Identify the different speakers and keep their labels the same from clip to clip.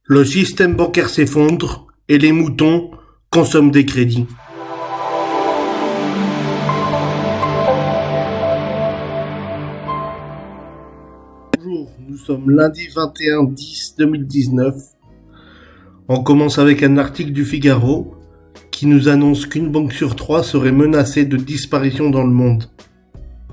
Speaker 1: Le système bancaire s'effondre et les moutons consomment des crédits. Bonjour, nous sommes lundi 21/10/2019. On commence avec un article du Figaro qui nous annonce qu'une banque sur 3 serait menacée de disparition dans le monde.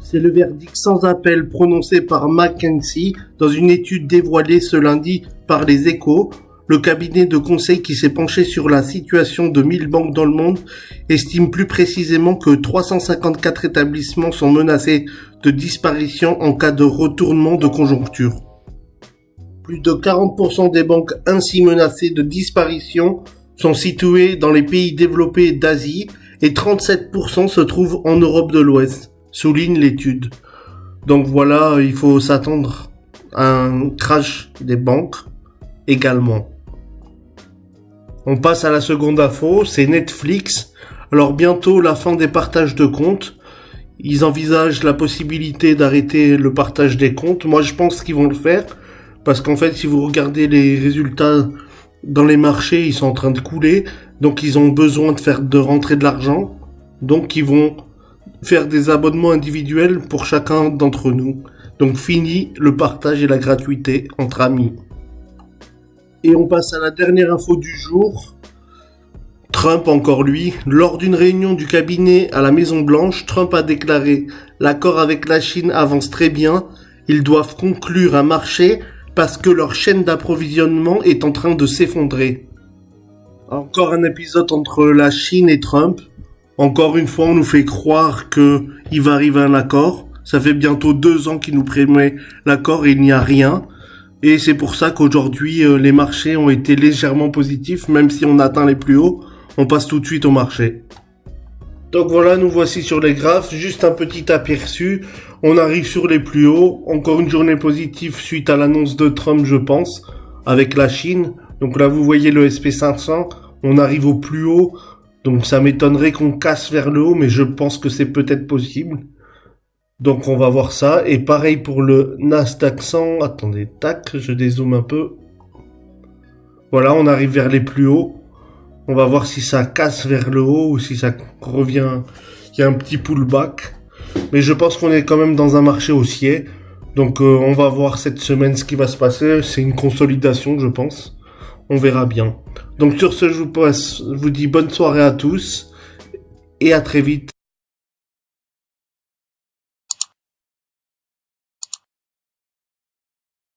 Speaker 1: C'est le verdict sans appel prononcé par McKinsey dans une étude dévoilée ce lundi par les Échos. Le cabinet de conseil qui s'est penché sur la situation de 1000 banques dans le monde estime plus précisément que 354 établissements sont menacés de disparition en cas de retournement de conjoncture. Plus de 40% des banques ainsi menacées de disparition sont situées dans les pays développés d'Asie et 37% se trouvent en Europe de l'Ouest, souligne l'étude. Donc voilà, il faut s'attendre à un crash des banques également. On passe à la seconde info, c'est Netflix. Alors bientôt la fin des partages de comptes. Ils envisagent la possibilité d'arrêter le partage des comptes. Moi je pense qu'ils vont le faire. Parce qu'en fait si vous regardez les résultats dans les marchés, ils sont en train de couler. Donc ils ont besoin de rentrer de l'argent. Donc ils vont faire des abonnements individuels pour chacun d'entre nous. Donc fini le partage et la gratuité entre amis. Et on passe à la dernière info du jour. Trump, encore lui, lors d'une réunion du cabinet à la Maison Blanche, Trump a déclaré « L'accord avec la Chine avance très bien, ils doivent conclure un marché parce que leur chaîne d'approvisionnement est en train de s'effondrer. » Encore un épisode entre la Chine et Trump. Encore une fois, on nous fait croire qu'il va arriver un accord. Ça fait bientôt 2 ans qu'il nous promet l'accord et il n'y a rien. Et c'est pour ça qu'aujourd'hui, les marchés ont été légèrement positifs, même si on atteint les plus hauts, on passe tout de suite au marché. Donc voilà, nous voici sur les graphes, juste un petit aperçu, on arrive sur les plus hauts, encore une journée positive suite à l'annonce de Trump, je pense, avec la Chine. Donc là, vous voyez le SP500, on arrive au plus haut, donc ça m'étonnerait qu'on casse vers le haut, mais je pense que c'est peut-être possible. Donc on va voir ça, et pareil pour le Nasdaq 100, attendez, tac, je dézoome un peu. Voilà, on arrive vers les plus hauts. On va voir si ça casse vers le haut ou si ça revient, il y a un petit pullback. Mais je pense qu'on est quand même dans un marché haussier. Donc on va voir cette semaine ce qui va se passer, c'est une consolidation je pense. On verra bien. Donc sur ce, je vous dis bonne soirée à tous et à très vite.